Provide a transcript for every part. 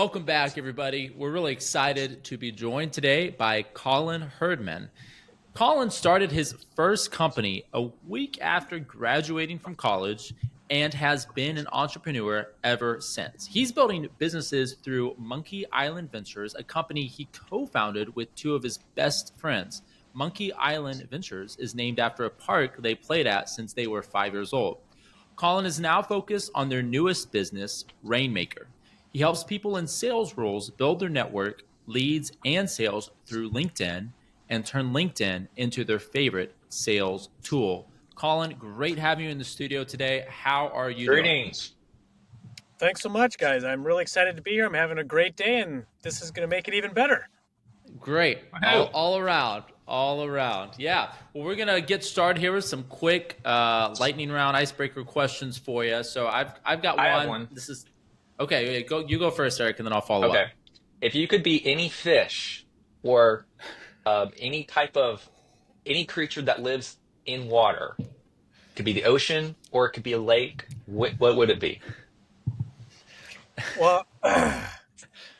Welcome back, everybody. We're really excited to be joined today by Colin Hirdman. Colin started his first company a week after graduating from college and has been an entrepreneur ever since. He's building businesses through Monkey Island Ventures, a company he co founded with two of his best friends. Monkey Island Ventures is named after a park they played at since they were 5 years old. Colin is now focused on their newest business, Rainmaker. He helps people in sales roles build their network, leads, and sales through LinkedIn and turn LinkedIn into their favorite sales tool. Colin, great having you in the studio today. How are you doing? Greetings. Thanks so much, guys. I'm really excited to be here. I'm having a great day, and this is going to make it even better. Great. Wow. All around. All around. Yeah. Well, we're going to get started here with some quick lightning round icebreaker questions for you. So I've got one. I have one. This is okay. You go first, Eric, and then I'll follow Okay. up. If you could be any fish or any creature that lives in water, it could be the ocean or it could be a lake, what would it be? Well,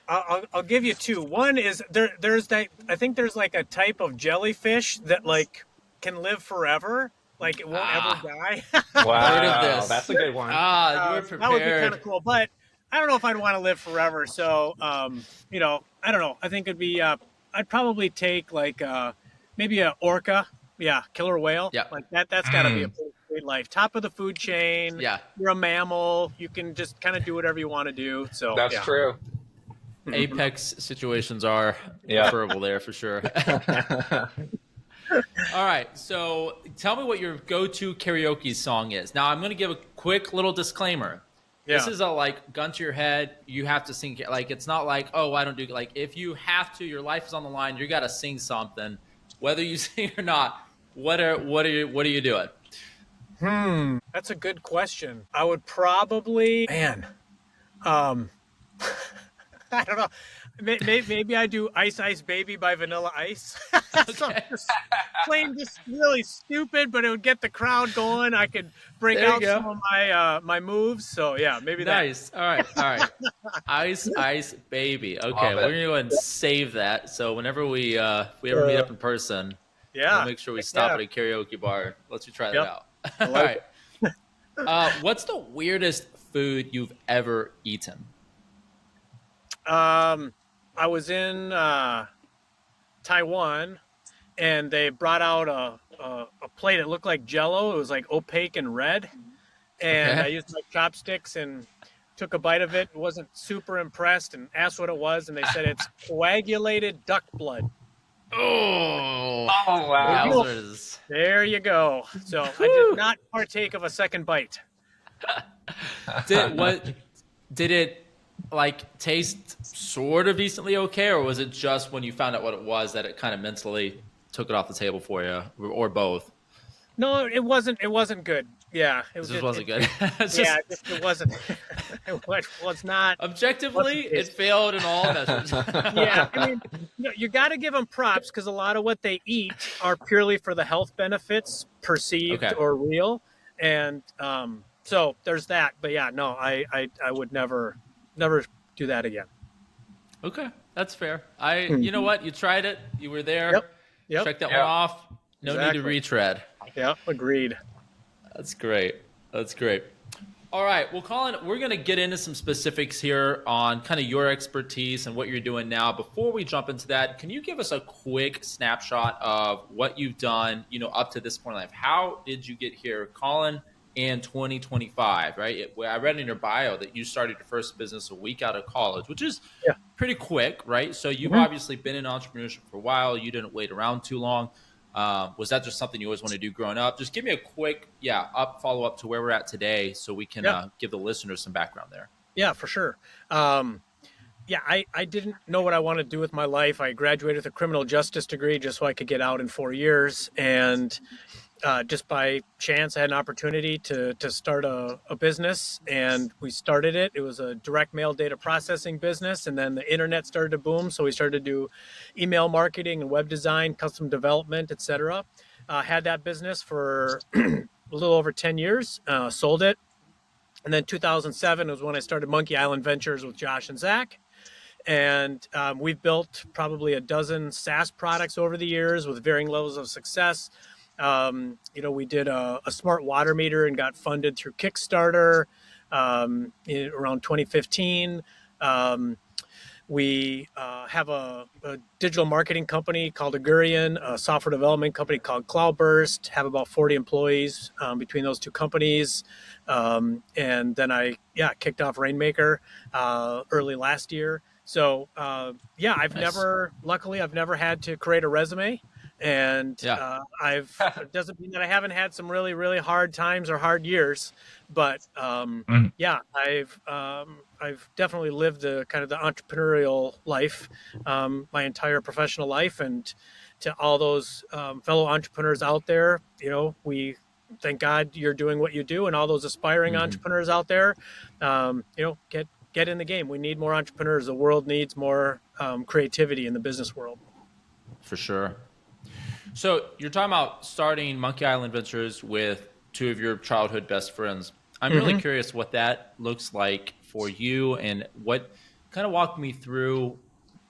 I'll give you two. One is there's that I think there's like a type of jellyfish that like can live forever, like it won't ever die. Wow, this. that's a good one. You were That would be prepared. kind of cool, but I don't know if I'd want to live forever. So, I don't know. I think it'd be I'd probably take like maybe a orca, killer whale. Yeah. Like that's got to be a pretty great life. Top of the food chain. Yeah. You're a mammal. You can just kind of do whatever you want to do. So That's true. Apex situations are Yeah. preferable there for sure. All right, so tell me what your go-to karaoke song is. Now, I'm going to give a quick little disclaimer. This is a like gun to your head. You have to sing. Like it's not like, oh, I don't do like if you have to, your life is on the line. You got to sing something, whether you sing or not. What are you doing? That's a good question. I would probably, I don't know. Maybe I do Ice Ice Baby by Vanilla Ice. Okay. Just plain just really stupid, but it would get the crowd going. I could break There you out go. some of my moves. So yeah, maybe that. Nice. All right. Ice Baby. Okay, Love it. we're gonna go ahead and save that. So whenever we ever meet up in person, Yeah. we'll make sure we stop Yeah. at a karaoke bar. Let you try that Yep. out. I All like right. What's the weirdest food you've ever eaten? I was in Taiwan, and they brought out a plate that looked like Jello. It was like opaque and red, and Okay. I used my chopsticks and took a bite of it. Wasn't super impressed, and asked what it was, and they said it's coagulated duck blood. Oh, Oh, wow. wowzers. There you go. So I did not partake of a second bite. Did it like taste sort of decently okay, or was it just when you found out what it was that it kind of mentally took it off the table for you, or both? No, it wasn't. It wasn't good. Yeah, it It just wasn't good. It's Yeah, just, it wasn't. It was not. objectively, Wasn't it tasty. failed in all measures. Yeah, I mean, you got to give them props because a lot of what they eat are purely for the health benefits, perceived Okay. or real, and so there's that. But yeah, no, I would never do that again. Okay, that's fair. You know what? You tried it. You were there. Yep. Check that Yep. one off. No need to Exactly. retread. Yeah, agreed. That's great. That's great. All right. Well, Colin, we're going to get into some specifics here on kind of your expertise and what you're doing now. Before we jump into that, can you give us a quick snapshot of what you've done, up to this point in life? How did you get here, Colin, in 2025, right? I read in your bio that you started your first business a week out of college, which is Yeah. pretty quick, right? So you've obviously been in entrepreneurship for a while. You didn't wait around too long. Was that just something you always wanted to do growing up? Just give me a quick, follow up to where we're at today so we can give the listeners some background there. Yeah, for sure. I didn't know what I wanted to do with my life. I graduated with a criminal justice degree just so I could get out in 4 years. And just by chance, I had an opportunity to start a business, and we started it. It was a direct mail data processing business, and then the internet started to boom. So we started to do email marketing and web design, custom development, etc. Had that business for a little over 10 years, sold it. And then 2007 was when I started Monkey Island Ventures with Josh and Zach. And we've built probably a dozen SaaS products over the years with varying levels of success. We did a smart water meter and got funded through Kickstarter around 2015. We have a digital marketing company called Agurian, a software development company called Cloudburst, have about 40 employees between those two companies. And then kicked off Rainmaker early last year. So, Nice. luckily, I've never had to create a resume. And Yeah. it doesn't mean that I haven't had some really, really hard times or hard years, but Mm. I've definitely lived the kind of the entrepreneurial life my entire professional life, and to all those fellow entrepreneurs out there, we thank God you're doing what you do, and all those aspiring Hmm. entrepreneurs out there, get in the game. We need more entrepreneurs. The world needs more creativity in the business world. For sure. So you're talking about starting Monkey Island Ventures with two of your childhood best friends. I'm really Mm-hmm. curious what that looks like for you, and what kind of walk me through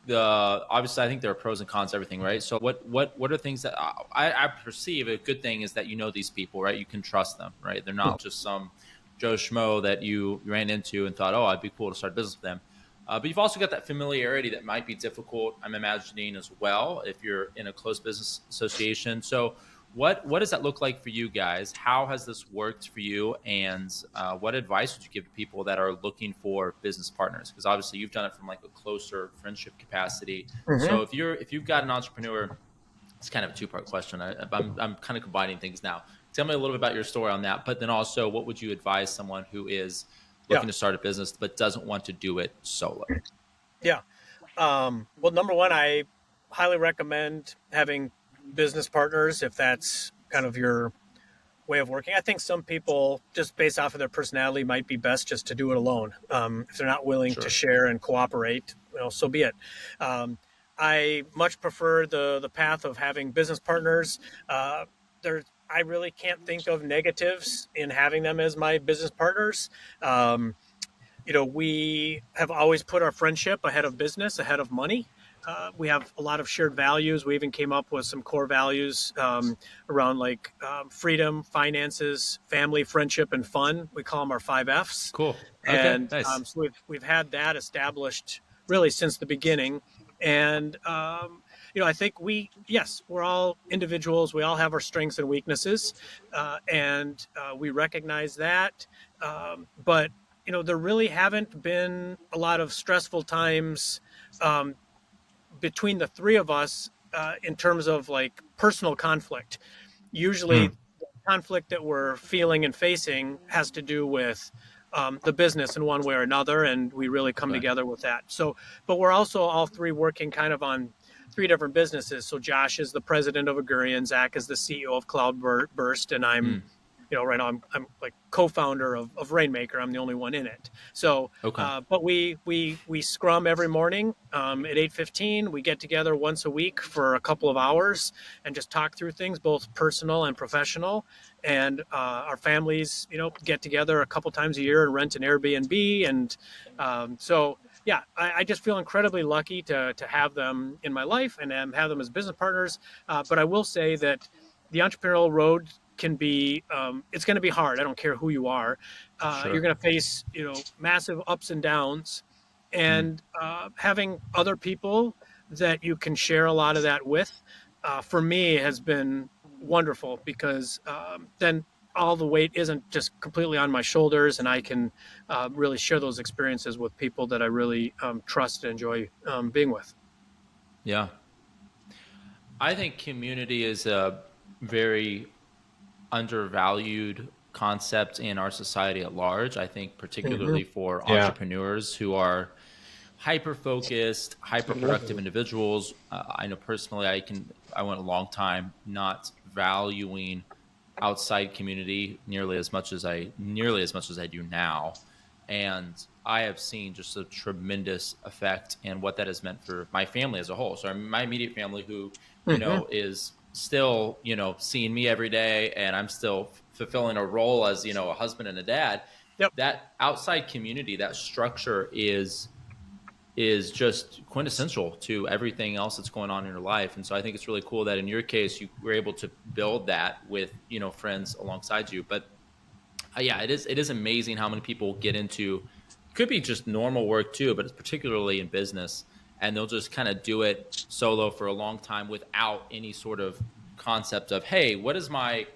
the, obviously I think there are pros and cons to everything, right? So what are things that I perceive a good thing is that you know these people, right? You can trust them, right? They're not just some Joe Schmo that you ran into and thought, oh, I'd be cool to start a business with them. But you've also got that familiarity that might be difficult, I'm imagining, as well, if you're in a close business association. So, what does that look like for you guys? How has this worked for you? And what advice would you give to people that are looking for business partners? Because obviously you've done it from like a closer friendship capacity. Mm-hmm. So if you've got an entrepreneur, it's kind of a two-part question. I'm kind of combining things now. Tell me a little bit about your story on that, but then also, what would you advise someone who is Yeah. looking to start a business but doesn't want to do it solo? Yeah. Well, number one, I highly recommend having business partners if that's kind of your way of working. I think some people, just based off of their personality, might be best just to do it alone. If they're not willing to Sure. share and cooperate, so be it. Um, I much prefer the path of having business partners. Uh, there, I really can't think of negatives in having them as my business partners. Um, we have always put our friendship ahead of business, ahead of money. We have a lot of shared values. We even came up with some core values around like freedom, finances, family, friendship, and fun. We call them our 5 Fs. Cool. Okay. And Nice. so we've had that established really since the beginning. And I think we're all individuals. We all have our strengths and weaknesses, and we recognize that. But there really haven't been a lot of stressful times um, between the three of us in terms of like personal conflict. Usually, Mm. the conflict that we're feeling and facing has to do with the business in one way or another, and we really come Okay. together with that. So, but we're also all three working kind of on three different businesses. So Josh is the president of Agurian, Zach is the CEO of Cloudburst, and I'm Mm. right now I'm like co-founder of Rainmaker. I'm the only one in it. So, Okay. but we scrum every morning at 8:15. We get together once a week for a couple of hours and just talk through things, both personal and professional. And our families, get together a couple times a year and rent an Airbnb. And so, yeah, I just feel incredibly lucky to have them in my life and have them as business partners. But I will say that the entrepreneurial road can be it's going to be hard. I don't care who you are. You're Sure. going to face massive ups and downs, Mm. and having other people that you can share a lot of that with, for me, has been wonderful, because then all the weight isn't just completely on my shoulders, and I can really share those experiences with people that I really trust and enjoy being with. Yeah. I think community is a very undervalued concept in our society at large. I think Mm-hmm. particularly for Yeah. entrepreneurs who are hyper focused, hyper productive Mm-hmm. individuals. I know personally, I went a long time not valuing outside community nearly as much as I do now. And I have seen just a tremendous effect and what that has meant for my family as a whole. So my immediate family, who, Mm-hmm. is still, seeing me every day, and I'm still fulfilling a role as, a husband and a dad. Yep. that outside community, that structure is just quintessential to everything else that's going on in your life. And so I think it's really cool that in your case you were able to build that with, friends alongside you. But yeah, it is amazing how many people get into, could be just normal work too, but it's particularly in business, and they'll just kind of do it solo for a long time without any sort of concept of, hey, what is my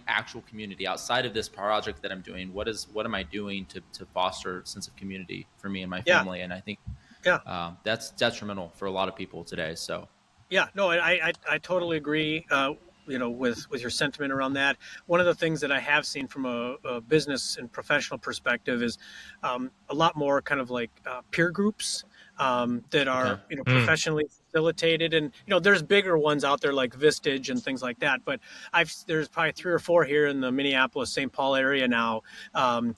actual community outside of this project that I'm doing? What am I doing to foster a sense of community for me and my Yeah. family? And I think Yeah. that's detrimental for a lot of people today. So Yeah, no, I totally agree. With your sentiment around that. One of the things that I have seen from a business and professional perspective is a lot more kind of like peer groups that okay. are Mm. professionally facilitated, and there's bigger ones out there like Vistage and things like that. But there's probably 3 or 4 here in the Minneapolis St. Paul area now,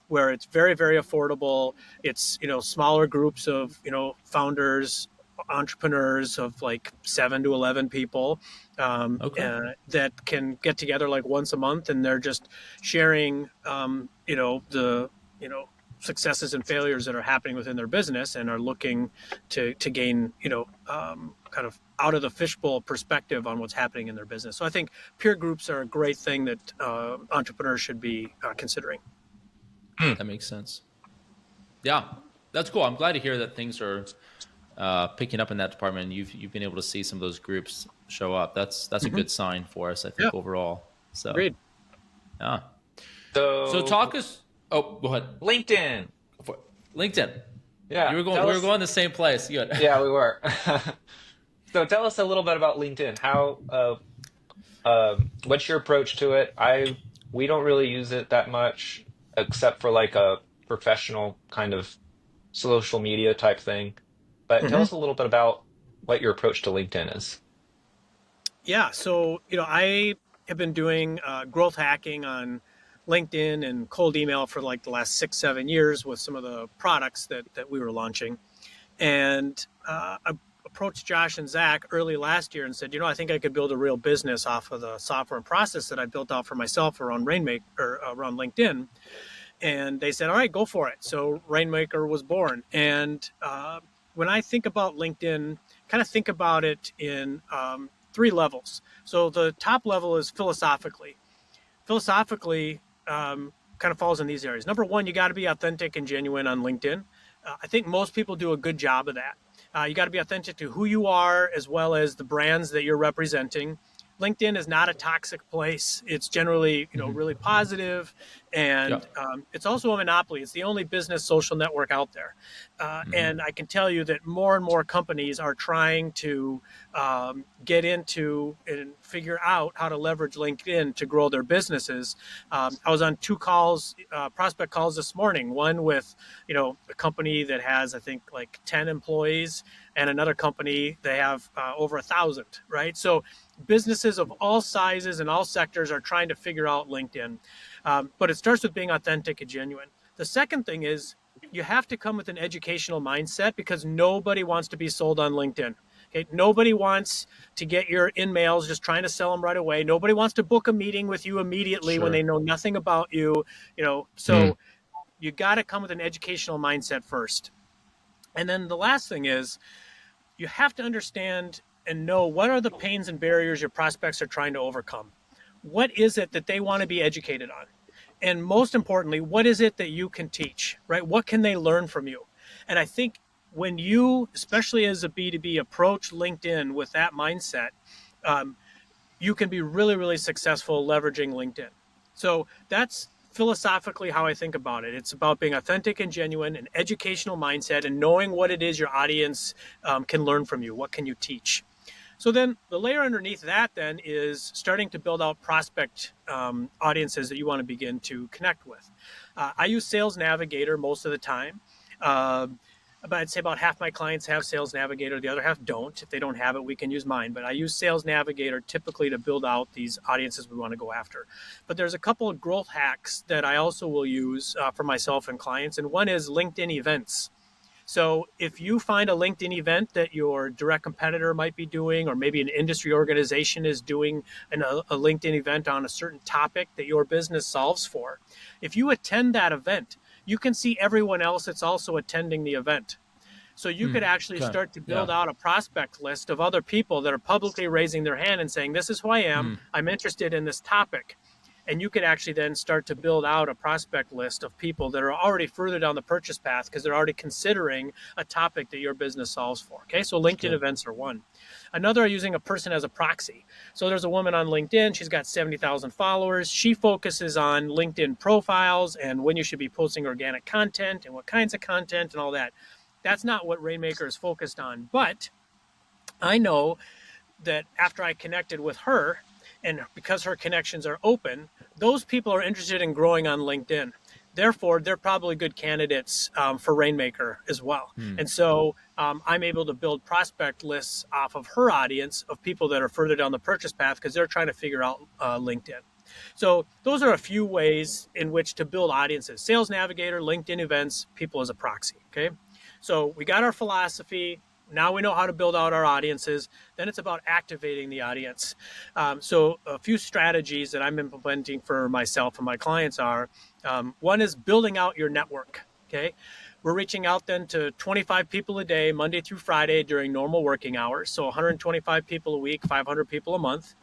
where it's very very affordable. It's smaller groups of founders, entrepreneurs of like 7 to 11 people Okay. that can get together like once a month, and they're just sharing the successes and failures that are happening within their business, and are looking to gain kind of out of the fishbowl perspective on what's happening in their business. So I think peer groups are a great thing that entrepreneurs should be considering. Mm. That makes sense. Yeah, that's cool. I'm glad to hear that things are picking up in that department. You've been able to see some of those groups show up. That's a Mm-hmm. good sign for us, I Yeah, think, overall. So agreed. yeah. So So talk us. Oh, go ahead. LinkedIn. LinkedIn. Yeah. We Tell were us. going the same place. Good. Yeah, we were. So tell us a little bit about LinkedIn. How what's your approach to it? We don't really use it that much, except for like a professional kind of social media type thing. But tell Mm-hmm. us a little bit about what your approach to LinkedIn is. Yeah, so I have been doing growth hacking on LinkedIn and cold email for like the last 6, 7 years with some of the products that we were launching, and I approached Josh and Zach early last year and said, I think I could build a real business off of the software and process that I built out for myself around Rainmaker or around LinkedIn, and they said, all right, go for it. So Rainmaker was born, and when I think about LinkedIn, kind of think about it in 3 levels. So the top level is philosophically. Philosophically, kind of falls in these areas. Number one, you got to be authentic and genuine on LinkedIn. I think most people do a good job of that. You got to be authentic to who you are as well as the brands that you're representing. LinkedIn is not a toxic place. It's generally, Hmm. really positive, and Yep. it's also a monopoly. It's the only business social network out there, Hmm. and I can tell you that more and more companies are trying to get into and figure out how to leverage LinkedIn to grow their businesses. I was on 2 calls, prospect calls this morning. One with a company that has I think like 10 employees, and another company they have over 1,000. Right, so businesses of all sizes and all sectors are trying to figure out LinkedIn. But it starts with being authentic and genuine. The second thing is you have to come with an educational mindset, because nobody wants to be sold on LinkedIn. Okay, nobody wants to get your in-mails just trying to sell them right away. Nobody wants to book a meeting with you immediately when they Sure. know nothing about you. Mm. So you got to come with an educational mindset first. And then the last thing is you have to understand and know what are the pains and barriers your prospects are trying to overcome. What is it that they want to be educated on? And most importantly, what is it that you can teach, right? What can they learn from you? And I think when you, especially as a B2B, approach LinkedIn with that mindset, um, you can be really, really successful leveraging LinkedIn. So that's philosophically how I think about it. It's about being authentic and genuine, an educational mindset, and knowing what it is your audience can learn from you. What can you teach? So then the layer underneath that then is starting to build out prospect audiences that you want to begin to connect with. I use Sales Navigator most of the time. Uh, but I'd say about half my clients have Sales Navigator. The other half don't. If they don't have it, we can use mine. But I use Sales Navigator typically to build out these audiences we want to go after. But there's a couple of growth hacks that I also will use for myself and clients. And one is LinkedIn events. So if you find a LinkedIn event that your direct competitor might be doing, or maybe an industry organization is doing a LinkedIn event on a certain topic that your business solves for, if you attend that event, you can see everyone else that's also attending the event. So you could actually Okay. start to build Yeah. out a prospect list of other people that are publicly raising their hand and saying, this is who I am. Hmm. I'm interested in this topic. And you could actually then start to build out a prospect list of people that are already further down the purchase path because they're already considering a topic that your business solves for. Okay, so LinkedIn Sure. events are one. Another are using a person as a proxy. So there's a woman on LinkedIn. She's got 70,000 followers. She focuses on LinkedIn profiles and when you should be posting organic content and what kinds of content and all that. That's not what Rainmaker is focused on. But I know that after I connected with her, and because her connections are open, those people are interested in growing on LinkedIn. Therefore, they're probably good candidates for Rainmaker as well. Hmm. And so I'm able to build prospect lists off of her audience of people that are further down the purchase path because they're trying to figure out LinkedIn. So those are a few ways in which to build audiences. Sales Navigator, LinkedIn events, people as a proxy. Okay. So we got our philosophy. Now we know how to build out our audiences. Then it's about activating the audience. So a few strategies that I'm implementing for myself and my clients are, one is building out your network. Okay. We're reaching out then to 25 people a day, Monday through Friday during normal working hours. So 125 people a week, 500 people a month.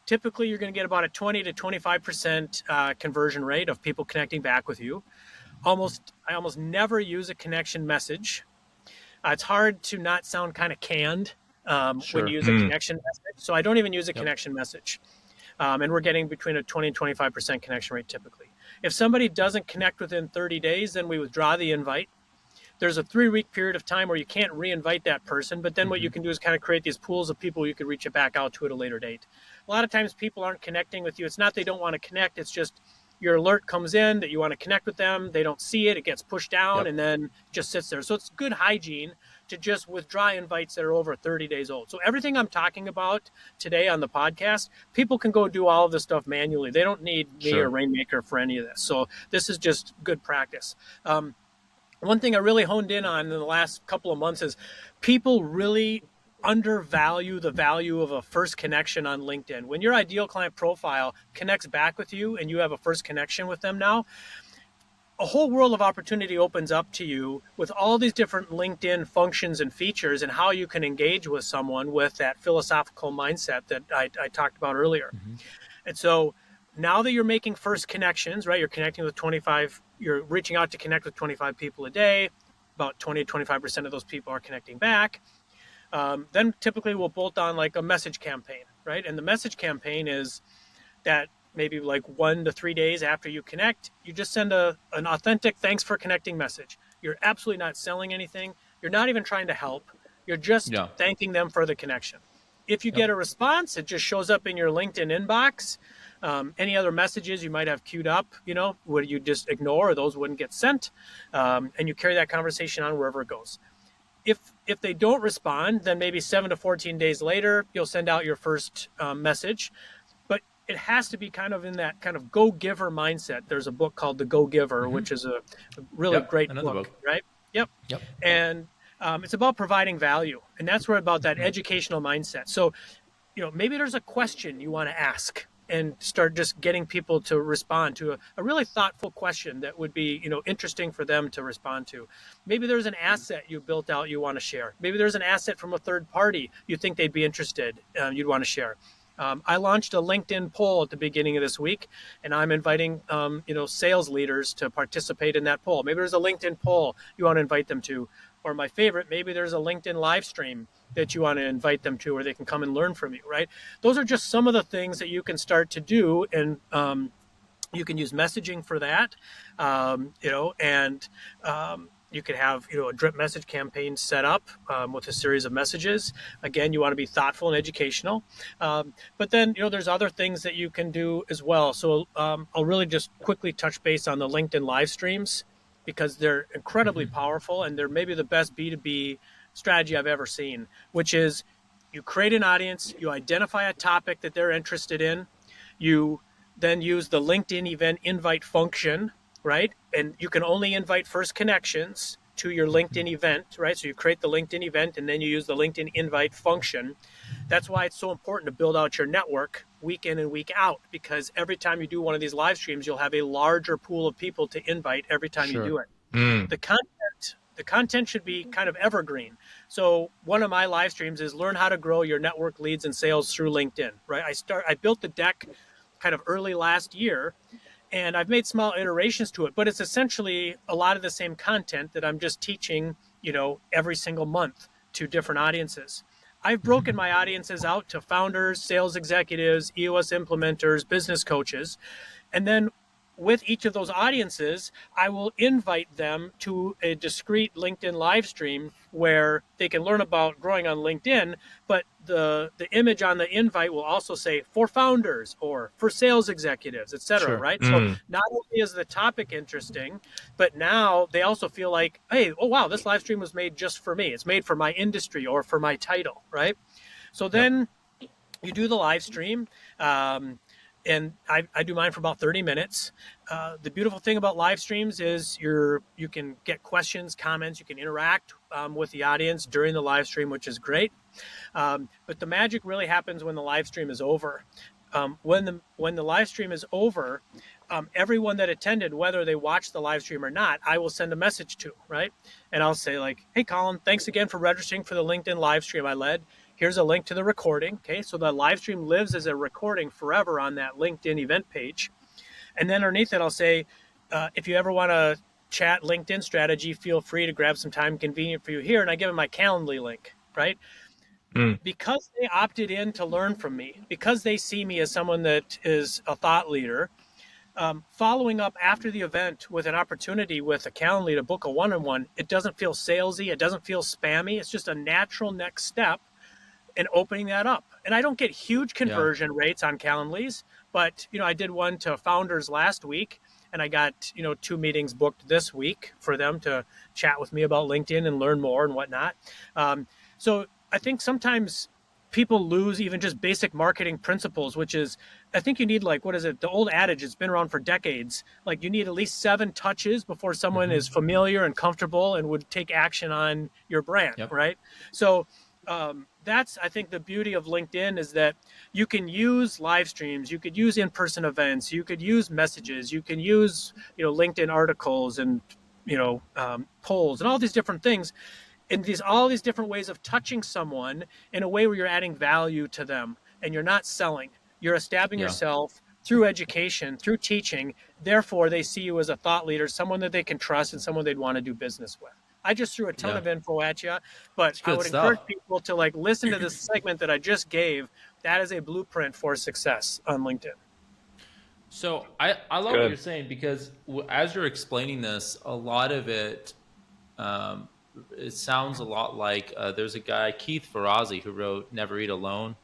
Typically, you're going to get about a 20 to 25% conversion rate of people connecting back with you. I almost never use a connection message. It's hard to not sound kind of canned when you Sure. use a connection message. So I don't even use a Yep. connection message. And we're getting between a 20 and 25% connection rate typically. If somebody doesn't connect within 30 days, then we withdraw the invite. There's a 3-week period of time where you can't re-invite that person, but then what you Hmm. can do is kind of create these pools of people you can reach it back out to at a later date. A lot of times people aren't connecting with you. It's not they don't want to connect, it's just your alert comes in that you want to connect with them, they don't see it, it gets pushed down Yep. and then it just sits there. So it's good hygiene to just withdraw invites that are over 30 days old. So everything I'm talking about today on the podcast, people can go do all of this stuff manually. They don't need me or Sure. Rainmaker for any of this. So this is just good practice. One thing I really honed in on in the last couple of months is people really undervalue the value of a first connection on LinkedIn. When your ideal client profile connects back with you and you have a first connection with them now, a whole world of opportunity opens up to you with all these different LinkedIn functions and features and how you can engage with someone with that philosophical mindset that I talked about earlier. Hmm. And so now that you're making first connections, right? You're connecting with 25, you're reaching out to connect with 25 people a day. About 20 to 25% of those people are connecting back. Then typically we'll bolt on like a message campaign, right? And the message campaign is that maybe like 1 to 3 days after you connect, you just send an authentic thanks for connecting message. You're absolutely not selling anything. You're not even trying to help. You're just Yeah. thanking them for the connection. If you Yep. get a response, it just shows up in your LinkedIn inbox. Any other messages you might have queued up, would you just ignore, those wouldn't get sent. And you carry that conversation on wherever it goes. If they don't respond, then maybe 7 to 14 days later, you'll send out your first message. But it has to be kind of in that kind of go giver mindset. There's a book called The Go Giver, Hmm. which is a really Yep. great Another book, book. right? Yep. Yep. And it's about providing value, and that's where about that educational mindset. So maybe there's a question you want to ask and start just getting people to respond to a really thoughtful question that would be interesting for them to respond to. Maybe there's an asset you built out you want to share. Maybe there's an asset from a third party you think they'd be interested, you'd want to share. I launched a LinkedIn poll at the beginning of this week, and I'm inviting sales leaders to participate in that poll. Maybe there's a LinkedIn poll you want to invite them to, or my favorite, maybe there's a LinkedIn live stream that you want to invite them to, where they can come and learn from you. Right? Those are just some of the things that you can start to do, and you can use messaging for that, and you could have a drip message campaign set up with a series of messages. Again, you want to be thoughtful and educational, but then there's other things that you can do as well. So I'll really just quickly touch base on the LinkedIn live streams because they're incredibly Hmm. powerful and they're maybe the best B2B strategy I've ever seen, which is you create an audience, you identify a topic that they're interested in, you then use the LinkedIn event invite function, right? And you can only invite first connections. to your LinkedIn event, right? So you create the LinkedIn event and then you use the LinkedIn invite function. That's why it's so important to build out your network week in and week out, because every time you do one of these live streams, you'll have a larger pool of people to invite every time you Sure. do it. Mm. The content should be kind of evergreen. So one of my live streams is learn how to grow your network, leads, and sales through LinkedIn, right? I built the deck kind of early last year, and I've made small iterations to it, but it's essentially a lot of the same content that I'm just teaching, every single month to different audiences. I've broken my audiences out to founders, sales executives, EOS implementers, business coaches, and then with each of those audiences, I will invite them to a discrete LinkedIn live stream where they can learn about growing on LinkedIn, but the image on the invite will also say for founders or for sales executives, et cetera, Sure. right? So Mm. not only is the topic interesting, but now they also feel like, hey, oh wow, this live stream was made just for me. It's made for my industry or for my title, right? So Yep. then you do the live stream. And I do mine for about 30 minutes. The beautiful thing about live streams is you can get questions, comments, you can interact with the audience during the live stream, which is great. But the magic really happens when the live stream is over. When the live stream is over, everyone that attended, whether they watched the live stream or not, I will send a message to, right? And I'll say like, hey, Colin, thanks again for registering for the LinkedIn live stream I led. Here's a link to the recording. Okay, so the live stream lives as a recording forever on that LinkedIn event page. And then underneath it, I'll say, if you ever want to chat LinkedIn strategy, feel free to grab some time convenient for you here. And I give them my Calendly link, right? Mm. Because they opted in to learn from me, because they see me as someone that is a thought leader, following up after the event with an opportunity with a Calendly to book a one-on-one, it doesn't feel salesy, it doesn't feel spammy. It's just a natural next step in opening that up. And I don't get huge Yeah. conversion rates on Calendly's, but I did one to founders last week, and I got 2 meetings booked this week for them to chat with me about LinkedIn and learn more and whatnot. So I think sometimes people lose even just basic marketing principles, which is, I think you need, like, what is it? The old adage, it's been around for decades. Like, you need at least 7 touches before someone Hmm. is familiar and comfortable and would take action on your brand, Yep. right? So that's, I think, the beauty of LinkedIn is that you can use live streams, you could use in-person events, you could use messages, you can use LinkedIn articles and polls and all these different things, and all these different ways of touching someone in a way where you're adding value to them and you're not selling. You're establishing Yeah. yourself through education, through teaching. Therefore, they see you as a thought leader, someone that they can trust and someone they'd want to do business with. I just threw a ton Yeah. of info at you, but It's I good would encourage stuff. people to listen to this segment that I just gave. That is a blueprint for success on LinkedIn. So I It's love what you're good. saying because as you're explaining this, a lot of it um, it sounds a lot like there's a guy Keith Ferrazzi who wrote Never Eat Alone,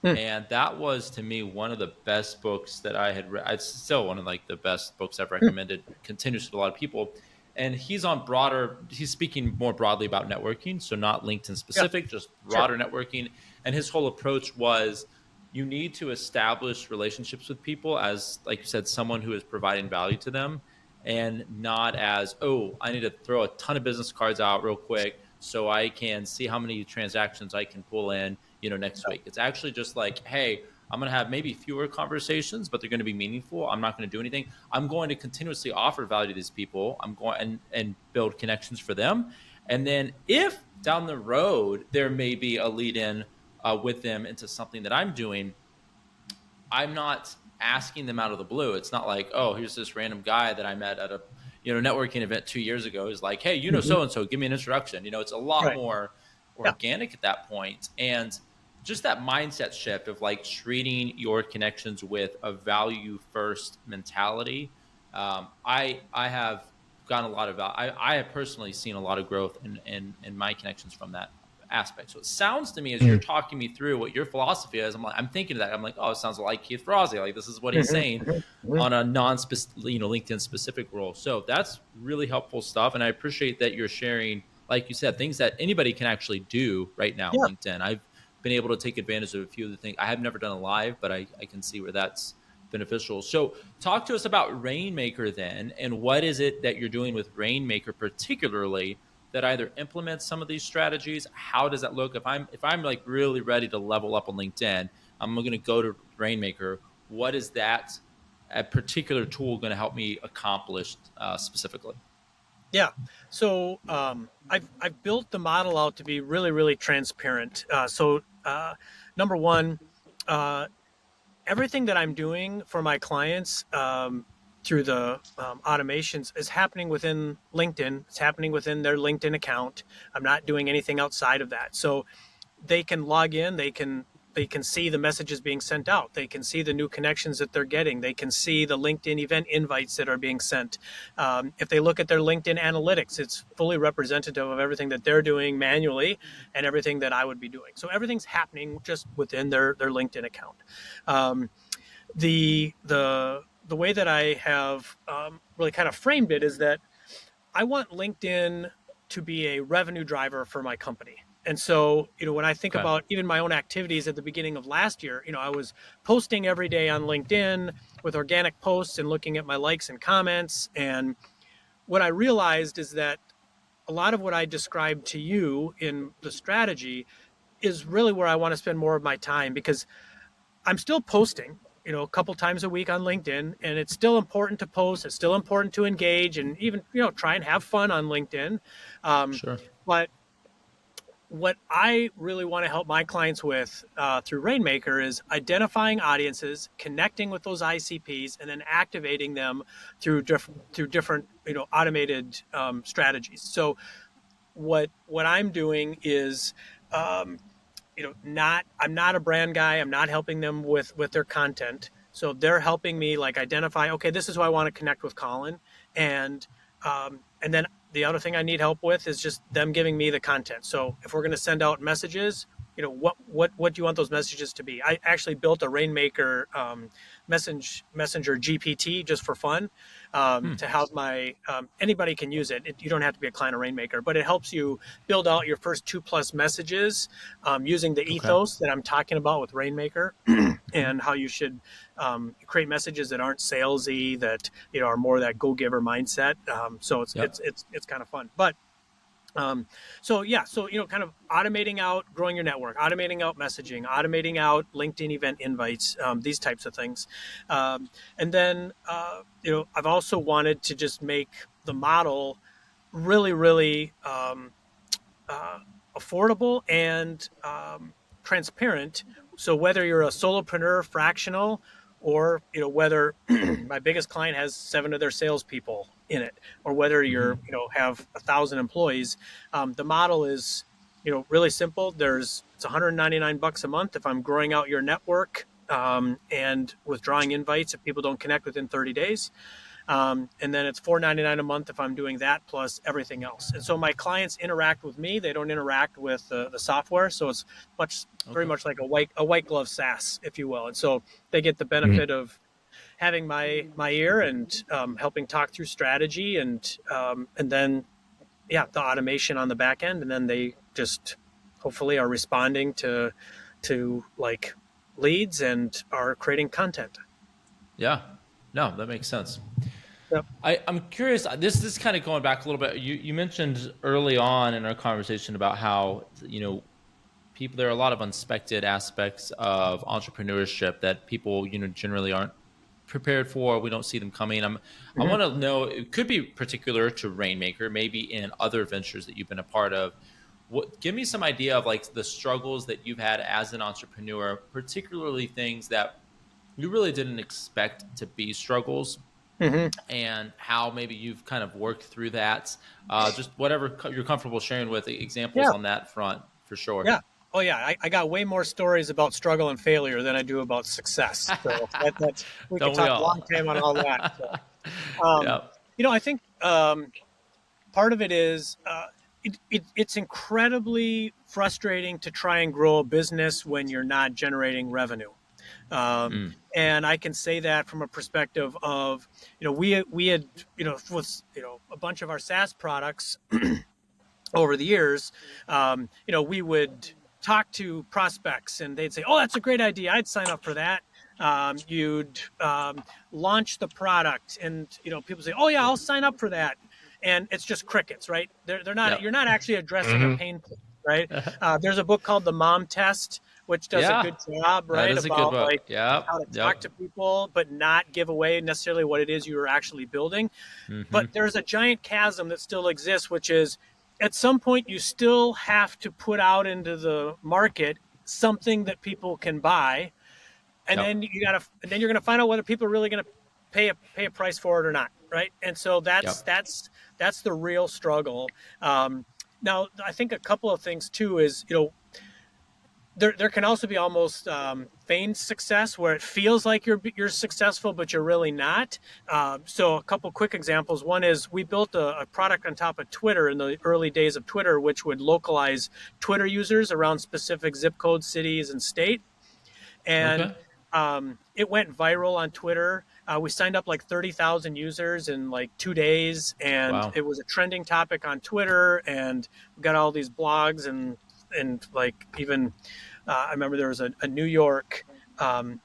Hmm. and that was to me one of the best books that I had read. It's still one of the best books I've Hmm. recommended, continues to a lot of people. And he's speaking more broadly about networking, so not LinkedIn Yeah, specific, just sure. broader networking. And his whole approach was you need to establish relationships with people as, like you said, someone who is providing value to them, and not as, oh, I need to throw a ton of business cards out real quick so I can see how many transactions I can pull in, next week. It's actually just like, hey, I'm going to have maybe fewer conversations, but they're going to be meaningful. I'm not going to do anything. I'm going to continuously offer value to these people. I'm going and build connections for them. And then if down the road there may be a lead in with them into something that I'm doing, I'm not asking them out of the blue. It's not like, oh, here's this random guy that I met at a networking event 2 years ago. Is like, hey, Hmm. so and so, give me an introduction. It's a lot Right. more Yeah. organic at that point, and just that mindset shift of like treating your connections with a value first mentality. I have gotten a lot of value. I have personally seen a lot of growth in my connections from that aspect. So it sounds to me as you're Mm. talking me through what your philosophy is, I'm thinking of that. I'm like, oh, it sounds like Keith Ferrazzi. Like this is what he's Hmm. saying Hmm. on a LinkedIn specific role. So that's really helpful stuff. And I appreciate that you're sharing, like you said, things that anybody can actually do right now on Yeah. LinkedIn. I've been able to take advantage of a few of the things. I have never done a live, but I can see where that's beneficial. So talk to us about Rainmaker then, and what is it that you're doing with Rainmaker particularly that either implement some of these strategies? How does that look? If I'm like really ready to level up on LinkedIn, I'm going to go to Rainmaker. What is that a particular tool going to help me accomplish specifically? Yeah. So I've built the model out to be really, really transparent. Number one, uh, everything that I'm doing for my clients through the automations is happening within LinkedIn. It's happening within their LinkedIn account. I'm not doing anything outside of that. So they can log in. They can see the messages being sent out. They can see the new connections that they're getting. They can see the LinkedIn event invites that are being sent. If they look at their LinkedIn analytics, it's fully representative of everything that they're doing manually and everything that I would be doing. So everything's happening just within their LinkedIn account. Um, the way that I have really kind of framed it is that I want LinkedIn to be a revenue driver for my company. And so, when I think Okay. about even my own activities at the beginning of last year, I was posting every day on LinkedIn with organic posts and looking at my likes and comments. And what I realized is that a lot of what I described to you in the strategy is really where I want to spend more of my time, because I'm still posting, a couple times a week on LinkedIn, and it's still important to post. It's still important to engage and even, try and have fun on LinkedIn. Um, Sure. but what I really want to help my clients with through Rainmaker is identifying audiences, connecting with those ICPs, and then activating them through different, automated strategies. So what I'm doing is not I'm not a brand guy. I'm not helping them with their content. So they're helping me like identify, okay, this is who I want to connect with, Colin. And then the other thing I need help with is just them giving me the content. So if we're going to send out messages, what do you want those messages to be? I actually built a Rainmaker messenger GPT just for fun, to help my anybody can use it. You don't have to be a client of Rainmaker, but it helps you build out your first 2+ messages using the Okay. ethos that I'm talking about with Rainmaker, and how you should create messages that aren't salesy, that are more that go-giver mindset. So it's Yep. it's it's it's kind of fun, but kind of automating out growing your network, automating out messaging, automating out LinkedIn event invites, these types of things. And then I've also wanted to just make the model really, really affordable and transparent. So whether you're a solopreneur, fractional, or whether my biggest client has 7 of their salespeople in it, or whether you're have 1,000 employees, the model is really simple. It's $199 a month if I'm growing out your network and withdrawing invites if people don't connect within 30 days. And then it's $499 a month if I'm doing that plus everything else. And so my clients interact with me; they don't interact with the software. So it's very Okay. much like a white glove SaaS, if you will. And so they get the benefit of having my ear and helping talk through strategy, and then the automation on the back end, and then they just hopefully are responding to like leads and are creating content. Yeah. No, that makes sense. Yep. I'm curious. This is kind of going back a little bit. You mentioned early on in our conversation about how people, there are a lot of unexpected aspects of entrepreneurship that people generally aren't prepared for. We don't see them coming. I Mhm. want to know, it could be particular to Rainmaker, maybe in other ventures that you've been a part of. Give me some idea of like the struggles that you've had as an entrepreneur, particularly things that you really didn't expect to be struggles, Mhm. and how maybe you've kind of worked through that. Just whatever you're comfortable sharing with examples Yeah. on that front, for sure. Yeah. Oh yeah. I got way more stories about struggle and failure than I do about success. So that's we could Don't we talk a long all? time on all that. So, um, Yeah. I think part of it is it's incredibly frustrating to try and grow a business when you're not generating revenue. Um, Mm. and I can say that from a perspective of, we had, with, a bunch of our SaaS products over the years, we would talk to prospects and they'd say, "Oh, that's a great idea. I'd sign up for that." You'd launch the product, and people say, "Oh yeah, I'll sign up for that." and it's just crickets, right? They're not, Yep. you're not actually addressing a Hmm. pain point, right? There's a book called The Mom Test, which does a Yeah, good job, that right, is a good about book. like Yep. how to Yep. talk to people but not give away necessarily what it is you are actually building. Hmm. But there's a giant chasm that still exists, which is at some point you still have to put out into the market something that people can buy, and Yep. then you're gonna find out whether people are really gonna pay a price for it or not, right? And so that's Yep. that's that's the real struggle. Um, Now, I think a couple of things too is, there can also be almost feigned success where it feels like you're successful but you're really not. So a couple quick examples. One is we built a product on top of Twitter in the early days of Twitter, which would localize Twitter users around specific zip codes, cities, and state. And Okay. it went viral on Twitter. We signed up like 30,000 users in like 2 days, and Wow. it was a trending topic on Twitter. And we got all these blogs and like even I remember there was a New York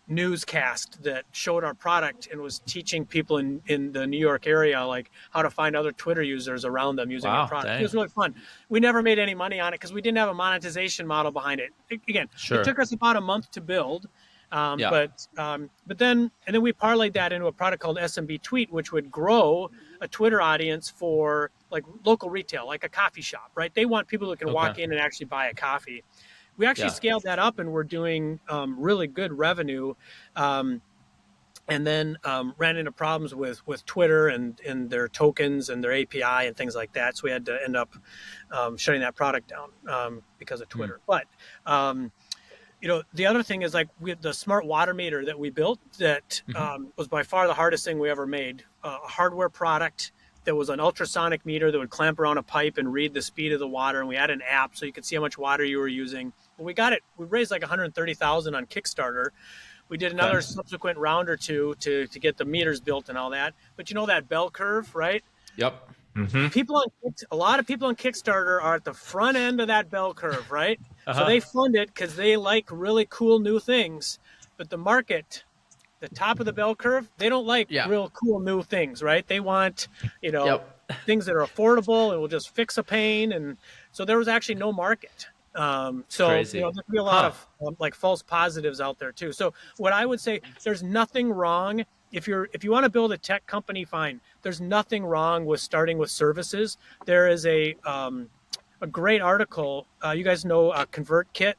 newscast that showed our product and was teaching people in the New York area like how to find other Twitter users around them using our Wow. product. It Dang. was really fun. We never made any money on it because we didn't have a monetization model behind it. Again, it Sure. took us about a month to build. Yeah. But then we parlayed that into a product called SMB Tweet, which would grow a Twitter audience for like local retail, like a coffee shop, right? They want people who can Okay. walk in and actually buy a coffee. We actually Yeah. scaled that up and we're doing really good revenue. Um, and then ran into problems with Twitter and their tokens and their API and things like that. So we had to end up shutting that product down because of Hmm. Twitter. But the other thing is like the smart water meter that we built that Hmm. was by far the hardest thing we ever made. A hardware product that was an ultrasonic meter that would clamp around a pipe and read the speed of the water. And we had an app so you could see how much water you were using. But we got it. We raised like 130,000 on Kickstarter. We did Okay. another subsequent round or two to get the meters built and all that. But you know that bell curve, right? Yep. Hmm. A lot of people on Kickstarter are at the front end of that bell curve, right? Uh So huh. they fund it because they like really cool new things, but the market, the top of the bell curve, they don't like Yeah. real cool new things, right? They want, you know, Yep. things that are affordable and will just fix a pain. And so there was actually no market. It's So crazy. there could be a lot Huh. of like false positives out there too. So what I would say, there's nothing wrong if you want to build a tech company, fine. There's nothing wrong with starting with services. There is a great article. You guys know ConvertKit,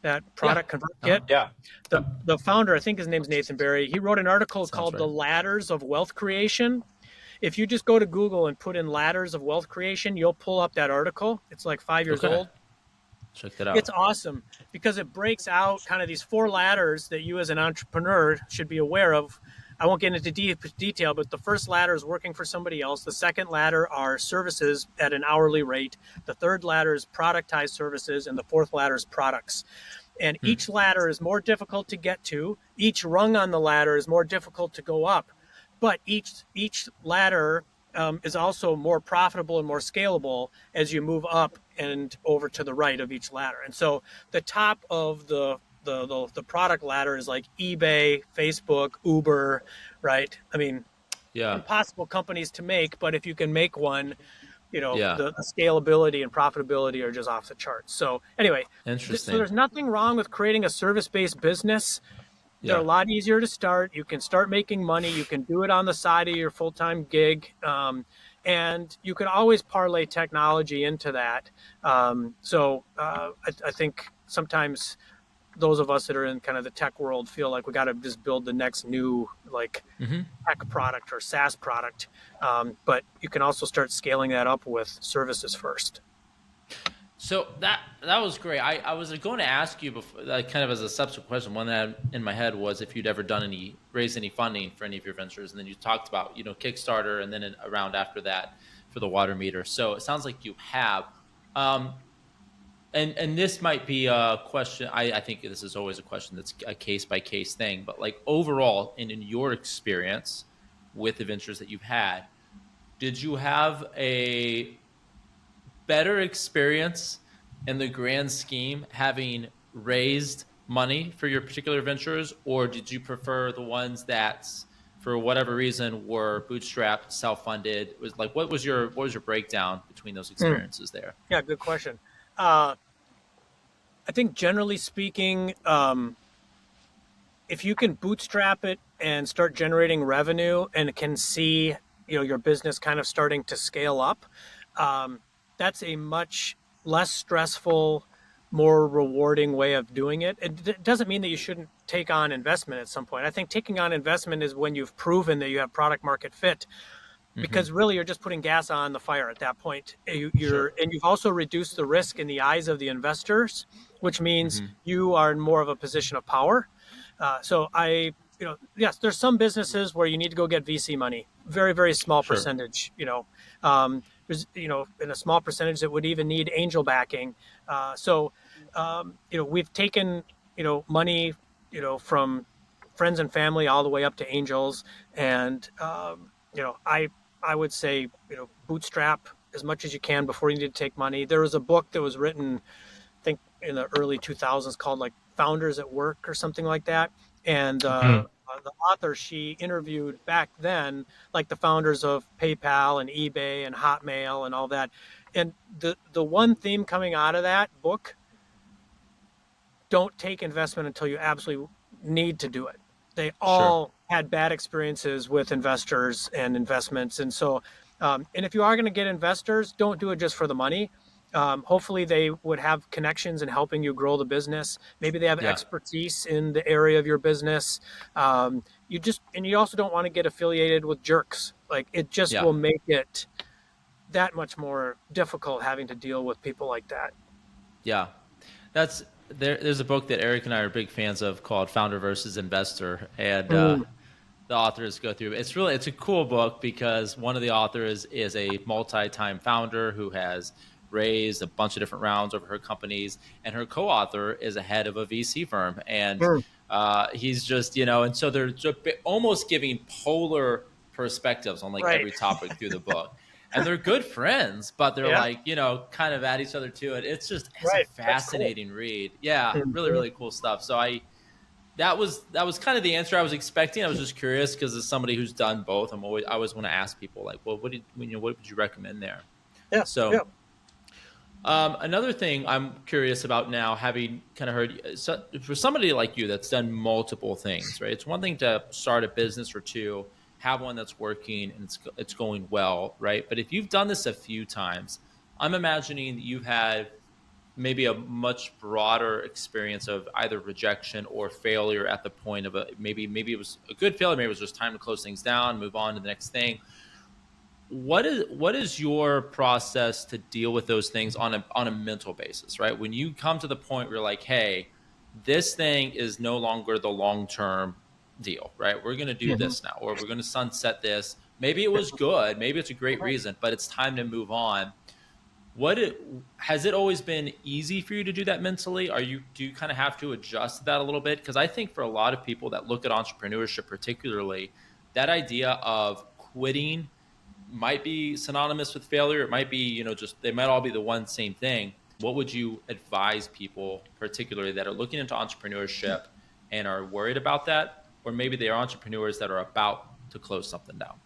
that Yeah. product Uh huh. ConvertKit. Yeah. The Yep. the founder, I think his name's Nathan Barry. He wrote an article Sounds called right. "The Ladders of Wealth Creation." If you just go to Google and put in "ladders of wealth creation," you'll pull up that article. It's like 5 years Okay. old. Check that It's out. awesome because it breaks out kind of these four ladders that you as an entrepreneur should be aware of. I won't get into deep detail, but the first ladder is working for somebody else. The second ladder are services at an hourly rate. The third ladder is productized services, and the fourth ladder is products. And Hmm. each ladder is more difficult to get to. Each rung on the ladder is more difficult to go up, but each ladder is also more profitable and more scalable as you move up and over to the right of each ladder. And so the top of the product ladder is like eBay, Facebook, Uber, right? I mean, Yeah. impossible companies to make, but if you can make one, Yeah. the scalability and profitability are just off the charts. So anyway, so Interesting. there's nothing wrong with creating a service-based business. They're a Yeah. lot easier to start. You can start making money. You can do it on the side of your full-time gig, and you can always parlay technology into that. I think sometimes those of us that are in kind of the tech world feel like we got to just build the next new like Hmm. tech product or SaaS product, but you can also start scaling that up with services first. So that was great. I was going to ask you before, like, kind of as a subsequent question. One that I had in my head was if you'd ever raised any funding for any of your ventures, and then you talked about Kickstarter, and then around after that for the water meter. So it sounds like you have. Um, and this might be a question. I think this is always a question that's a case by case thing. But like overall, and in your experience with the ventures that you've had, did you have a better experience in the grand scheme having raised money for your particular ventures, or did you prefer the ones that for whatever reason were bootstrapped, self-funded? Was like what was your breakdown between those Hmm. experiences there? Yeah, good question. Uh, I think generally speaking, if you can bootstrap it and start generating revenue and can see your business kind of starting to scale up, um, that's a much less stressful, more rewarding way of doing it. It doesn't mean that you shouldn't take on investment at some point. I think taking on investment is when you've proven that you have product market fit, Mm-hmm. because really you're just putting gas on the fire at that point. Sure. And you've also reduced the risk in the eyes of the investors, which means Mm-hmm. you are in more of a position of power. So yes, there's some businesses where you need to go get VC money, very, very small Sure. percentage. There's, in a small percentage that would even need angel backing. We've taken, money, from friends and family all the way up to angels. And, I would say, bootstrap as much as you can before you need to take money. There was a book that was written, I think, in the early 2000s called like Founders at Work or something like that. And Hmm. the author, she interviewed back then, like the founders of PayPal and eBay and Hotmail and all that. And the one theme coming out of that book: don't take investment until you absolutely need to do it. They Sure. all had bad experiences with investors and investments. And so, and if you are going to get investors, don't do it just for the money. Hopefully, they would have connections in helping you grow the business. Maybe they have Yeah. expertise in the area of your business. And you also don't want to get affiliated with jerks. Like, it just Yeah. will make it that much more difficult having to deal with people like that. Yeah. That's there's a book that Eric and I are big fans of called Founder versus Investor, and Mm, the authors go through. It's a cool book because one of the authors is a multi-time founder who has raised a bunch of different rounds over her companies, and her co-author is a head of a VC firm, and mm, he's just and so they're just almost giving polar perspectives on like right. every topic through the book. And they're good friends, but they're Yeah. like, kind of at each other too. And it's a Right. That's cool. fascinating read. Yeah, really, Mhm. really cool stuff. So that was kind of the answer I was expecting. I was just curious because as somebody who's done both, I always want to ask people like, well, what would you recommend there? Yeah. So Yeah. another thing I'm curious about now, having kind of heard so for somebody like you that's done multiple things, right? It's one thing to start a business or two, have one that's working and it's going well, right? But if you've done this a few times, I'm imagining that you've had maybe a much broader experience of either rejection or failure at the point of a maybe it was a good failure, maybe it was just time to close things down, move on to the next thing. What is your process to deal with those things on a mental basis, right? When you come to the point where you're like, hey, this thing is no longer the long term deal, right? We're going to do Mhm. this now, or we're going to sunset this. Maybe it was good, maybe it's a great reason, but it's time to move on. Has it always been easy for you to do that mentally? Do you kind of have to adjust that a little bit? Because I think for a lot of people that look at entrepreneurship, particularly, that idea of quitting might be synonymous with failure. It might be, just they might all be the one same thing. What would you advise people, particularly that are looking into entrepreneurship and are worried about that, or maybe they are entrepreneurs that are about to close something down?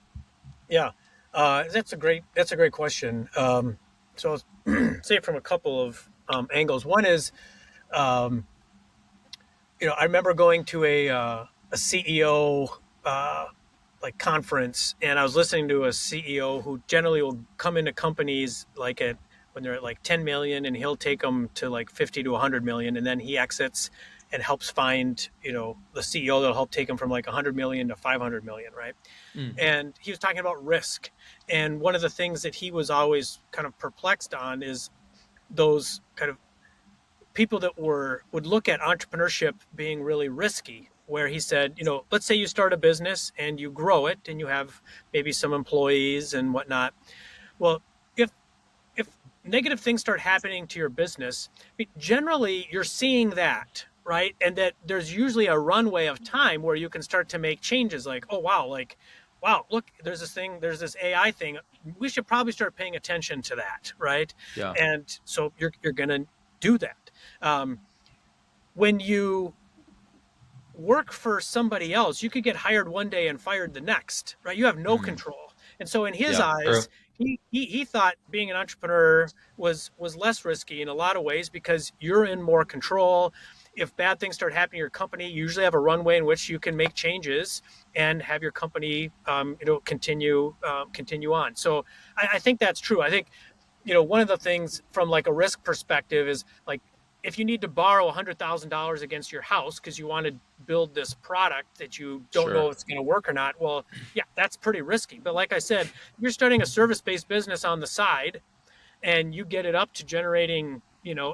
Yeah. That's a great question. So I'll say it from a couple of angles. One is, um, I remember going to a CEO like conference, and I was listening to a CEO who generally will come into companies like at when they're at like 10 million, and he'll take them to like 50 to 100 million, and then he exits and helps find the CEO that'll help take them from like 100 million to 500 million, right? Mm, And he was talking about risk. And one of the things that he was always kind of perplexed on is those kind of people that would look at entrepreneurship being really risky, where he said, let's say you start a business and you grow it and you have maybe some employees and whatnot. Well, if if negative things start happening to your business, generally you're seeing that, right? And that there's usually a runway of time where you can start to make changes, like, oh wow, like, wow, look, there's this AI thing. We should probably start paying attention to that, right? yeah. And so you're gonna do that. Um, when you work for somebody else, you could get hired one day and fired the next, right? You have no Mm, control. And so in his yeah. True. eyes, he thought being an entrepreneur was less risky in a lot of ways because you're in more control. If bad things start happening in your company, you usually have a runway in which you can make changes and have your company, continue on. So I think that's true. I think one of the things from like a risk perspective is like if you need to borrow $100,000 against your house because you want to build this product that you don't know Sure. if it's going to work or not, well, yeah, that's pretty risky. But like I said, if you're starting a service-based business on the side and you get it up to generating,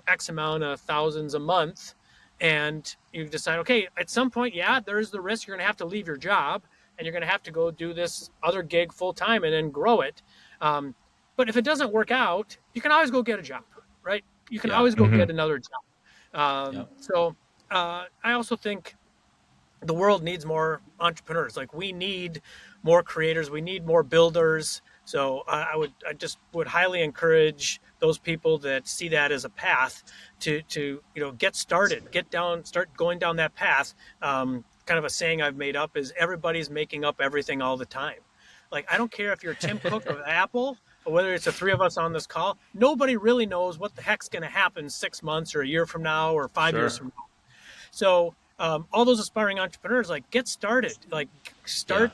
X amount of thousands a month, and you decide, okay, at some point, yeah, there's the risk you're going to have to leave your job and you're going to have to go do this other gig full time and then grow it. Um, but if it doesn't work out, you can always go get a job, right? You can Yeah. always go get Hmm. another job. Yep. I also think the world needs more entrepreneurs. Like we need more creators, we need more builders. So I just would highly encourage those people that see that as a path to get started, start going down that path. Kind of a saying I've made up is everybody's making up everything all the time. Like I don't care if you're Tim Cook of Apple or whether it's the three of us on this call. Nobody really knows what the heck's going to happen 6 months or a year from now or 5 years Sure. from now. So all those aspiring entrepreneurs, like get started, like Yeah. start,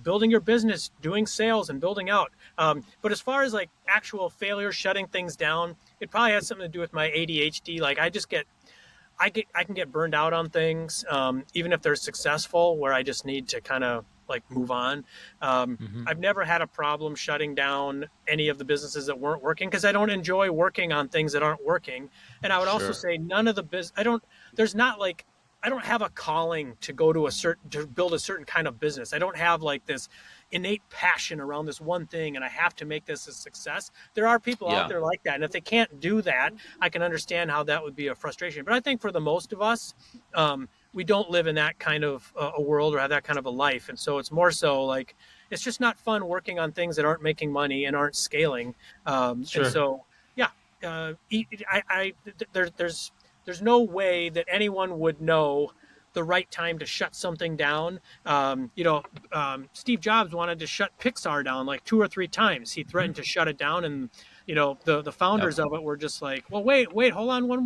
building your business, doing sales and building out. But as far as like actual failure, shutting things down, it probably has something to do with my ADHD. Like I can get burned out on things, even if they're successful, where I just need to kind of like move on. Hmm. I've never had a problem shutting down any of the businesses that weren't working because I don't enjoy working on things that aren't working. And I would also Sure. say none of the business. I don't. There's not like I don't have a calling to go to a certain to build a certain kind of business. I don't have like this innate passion around this one thing and I have to make this a success. There are people out Yeah. there like that. And if they can't do that, I can understand how that would be a frustration. But I think for the most of us, we don't live in that kind of a world or have that kind of a life. And so it's more so like it's just not fun working on things that aren't making money and aren't scaling. And Sure. so, yeah, there's no way that anyone would know the right time to shut something down. Steve Jobs wanted to shut Pixar down like two or three times. He threatened to shut it down, and the founders Yep. of it were just like, well, wait, hold on one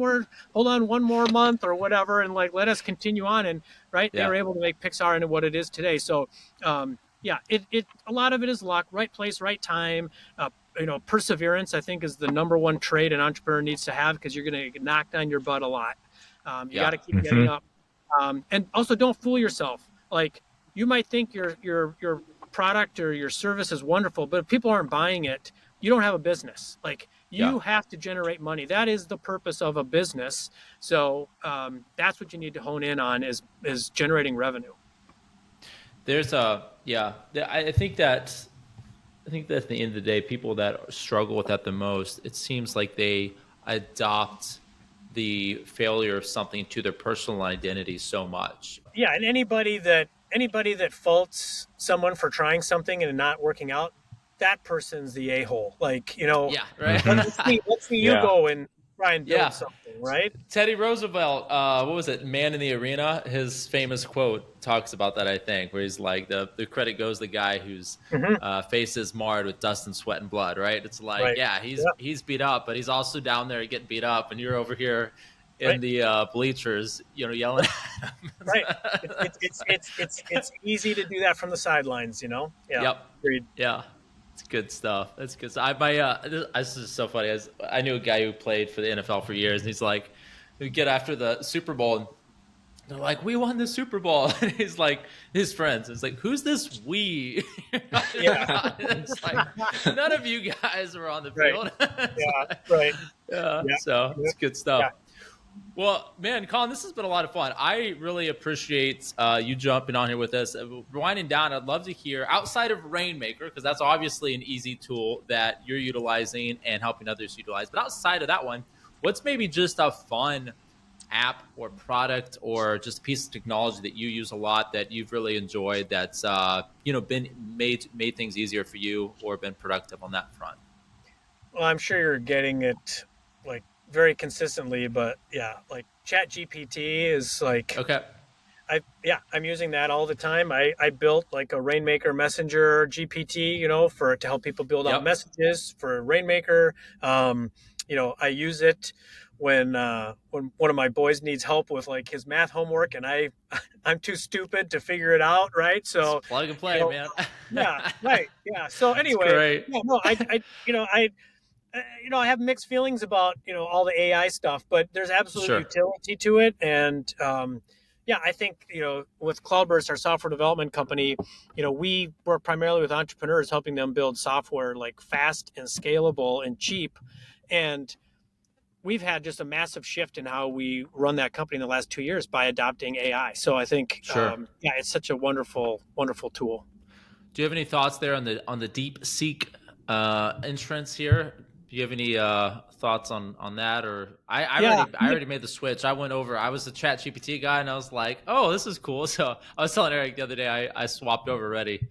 more month or whatever, and like let us continue on. And right, they Yeah. were able to make Pixar into what it is today. So, yeah, it a lot of it is luck, right place, right time. Perseverance, I think, is the number one trait an entrepreneur needs to have because you're going to get knocked on your butt a lot. You got Yeah. to keep getting Hmm. up, and also don't fool yourself. Like you might think your product or your service is wonderful, but if people aren't buying it, you don't have a business. Like Yeah. you have to generate money. That is the purpose of a business. So that's what you need to hone in on is generating revenue. There's a yeah. I think that at the end of the day, people that struggle with that the most, it seems like they adopt the failure of something to their personal identity so much. Yeah, and anybody that faults someone for trying something and not working out, that person's the a-hole. Like, Yeah, right. Hmm. let's see you Yeah. go and try and build Yeah. something, right? Teddy Roosevelt, what was it? Man in the Arena. His famous quote talks about that, I think, where he's like, the credit goes the guy whose Hmm. face is marred with dust and sweat and blood, right? It's like, Right. yeah, Yeah. he's beat up, but he's also down there getting beat up, and you're over here in Right. the bleachers, yelling at him. Right. It's like, It's easy to do that from the sidelines. Yeah. yep, Agreed. yeah. It's good stuff. That's good. This is so funny. I knew a guy who played for the NFL for years, and he's like, we get after the Super Bowl, and they're like, "We won the Super Bowl," and he's like, his friends. It's like, "Who's this we?" You're talking Yeah. about? It's like none of you guys were on the Right. field. It's Yeah. like, Right. yeah, Yeah. so Yeah. it's good Yeah. stuff. Well, man, Colin, this has been a lot of fun. I really appreciate you jumping on here with us. Winding down, I'd love to hear outside of Rainmaker, because that's obviously an easy tool that you're utilizing and helping others utilize. But outside of that one, what's maybe just a fun app or product or just a piece of technology that you use a lot that you've really enjoyed that's been made things easier for you or been productive on that front? Well, I'm sure you're getting it like very consistently, but yeah, like Chat GPT is like Okay. I'm using that all the time. I built like a Rainmaker Messenger GPT, to help people build out Yep. messages for Rainmaker. I use it when one of my boys needs help with like his math homework, and I'm too stupid to figure it out, right? It's So, plug and you play, know, man. yeah, right, yeah. So It's anyway, great. yeah, no, I have mixed feelings about all the AI stuff, but there's absolute Sure. utility to it, and I think with Cloudburst, our software development company, we work primarily with entrepreneurs, helping them build software like fast and scalable and cheap, and we've had just a massive shift in how we run that company in the last 2 years by adopting AI. So I think, Sure. it's such a wonderful, wonderful tool. Do you have any thoughts there on the deep seek entrance here? Do you have any thoughts on that? Or Yeah, I already made the switch. I went over. I was the Chat GPT guy, and I was like, oh, this is cool. So I was telling Eric the other day, I swapped over already.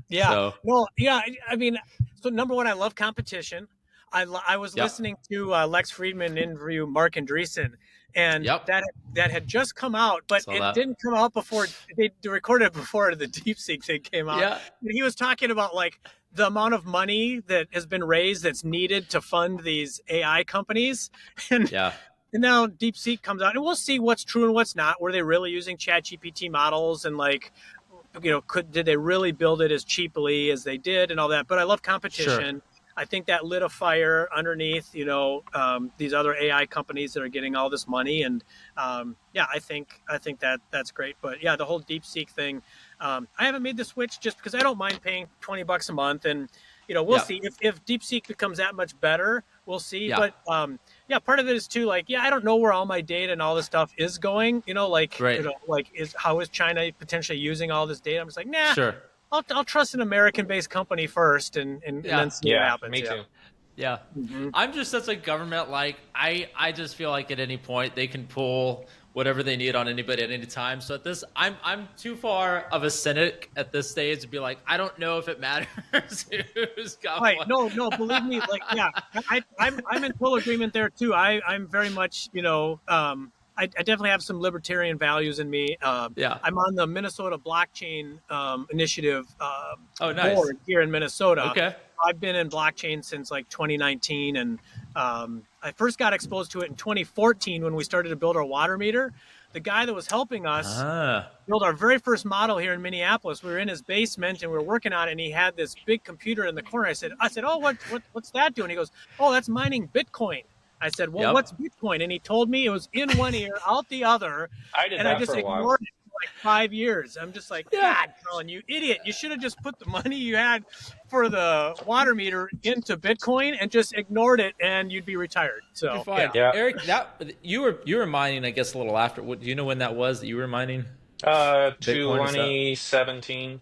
yeah. So No, yeah. I mean, so number one, I love competition. I was yep, listening to Lex Friedman interview Mark Andreessen, and yep, that had just come out, but saw it that. didn't come out before they recorded it before the DeepSeek thing came out. Yeah, And he was talking about like the amount of money that has been raised that's needed to fund these AI companies, and yeah, and now DeepSeek comes out, and we'll see what's true and what's not. Were they really using ChatGPT models, and like, did they really build it as cheaply as they did, and all that? But I love sure. competition. I think that lit a fire underneath, these other AI companies that are getting all this money, and I think that that's great. But yeah, the whole DeepSeek thing, I haven't made the switch just because I don't mind paying $20 a month, and we'll Yep, see if DeepSeek becomes that much better. We'll see. yeah, But part of it is too, like, I don't know where all my data and all this stuff is going. right. Like, is China potentially using all this data? I'm just like, nah. Sure. I'll trust an American-based company first, and Yeah. then see what Yeah, happens. me Yeah. too. Yeah. Hmm. I'm just such a government like I just feel like at any point they can pull whatever they need on anybody at any time. So at this I'm too far of a cynic at this stage to be like, I don't know if it matters who's got Right. what. No, no. Believe me. Like, yeah, I'm in full agreement there too. I'm very much, I definitely have some libertarian values in me. Yeah. I'm on the Minnesota Blockchain Initiative Oh nice. board here in Minnesota. Okay. I've been in blockchain since like 2019, and I first got exposed to it in 2014 when we started to build our water meter. The guy that was helping us Ah. build our very first model here in Minneapolis. We were in his basement and we were working on it, and he had this big computer in the corner. I said, oh, what's that doing? He goes, oh, that's mining Bitcoin. I said, well, what's Yep. Bitcoin? And he told me it was in one ear, out the other, I did and I that just for a while. ignored it for like 5 years. I'm just like, Yeah. God, Colin, you idiot! You should have just put the money you had for the water meter into Bitcoin and just ignored it, and you'd be retired. Be So fine. yeah, Yeah. Eric, that you were mining, I guess, a little after. What do you know when that was that you were mining Bitcoin and stuff? 2017.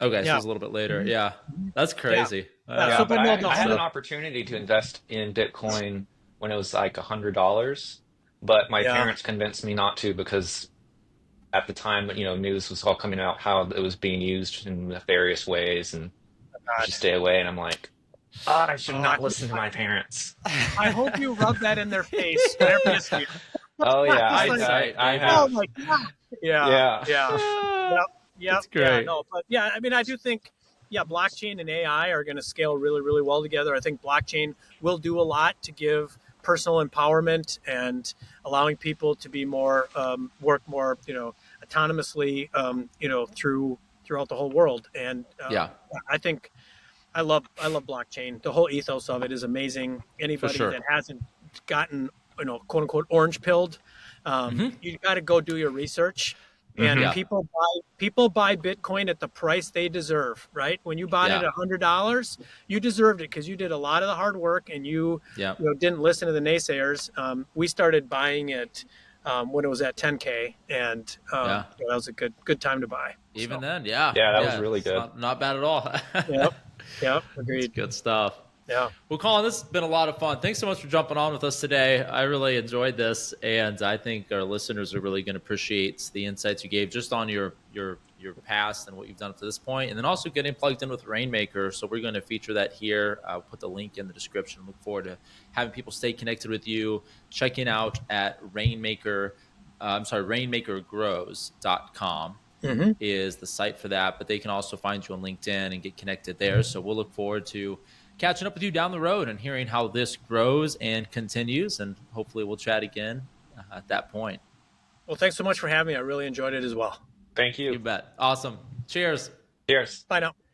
Okay, so it yeah, was a little bit later. mhm, Yeah. That's yeah, crazy. yeah. Yeah, So, but but no, I, the I Good had an whole stuff. opportunity to invest in Bitcoin when it was like $100, but my yeah. parents convinced me not to because at the time, news was all coming out how it was being used in nefarious ways and I God. should stay away. And I'm like, I should Oh, not listen to my parents. I hope you rub that in their face whenever you see it. Oh yeah, Just like, Hindsight, I baby. oh have. my God. Yeah, Yeah. yeah, Ah, yep, yep, that's yeah, great. no, but yeah, I mean, I do think, yeah, blockchain and AI are going to scale really, really well together. I think blockchain will do a lot to give personal empowerment and allowing people to be more, work more, autonomously, throughout the whole world. And Yeah, I think I love blockchain. The whole ethos of it is amazing. for Anybody sure. that hasn't gotten, quote unquote, orange pilled, Hmm. you got to go do your research. And Hmm. Yeah, people buy Bitcoin at the price they deserve, right? When you bought it yeah, at $100, you deserved it because you did a lot of the hard work, and yeah, didn't listen to the naysayers. We started buying it when it was at 10K, and yeah. that was a good time to buy. Even So, then, yeah, Yeah, that was yeah. really It's good. not bad at all. yep, yep, It's agreed. good stuff. Yeah. Well, Colin, this has been a lot of fun. Thanks so much for jumping on with us today. I really enjoyed this, and I think our listeners are really going to appreciate the insights you gave just on your past and what you've done up to this point, and then also getting plugged in with Rainmaker. So we're going to feature that here. I'll put the link in the description. Look forward to having people stay connected with you, checking out at Rainmaker rainmakergrows.com Mm-hmm. is the site for that, but they can also find you on LinkedIn and get connected there. So we'll look forward to catching up with you down the road and hearing how this grows and continues. And hopefully we'll chat again at that point. Well, thanks so much for having me. I really enjoyed it as well. Thank you. You bet. Awesome. Cheers. Cheers. Bye now.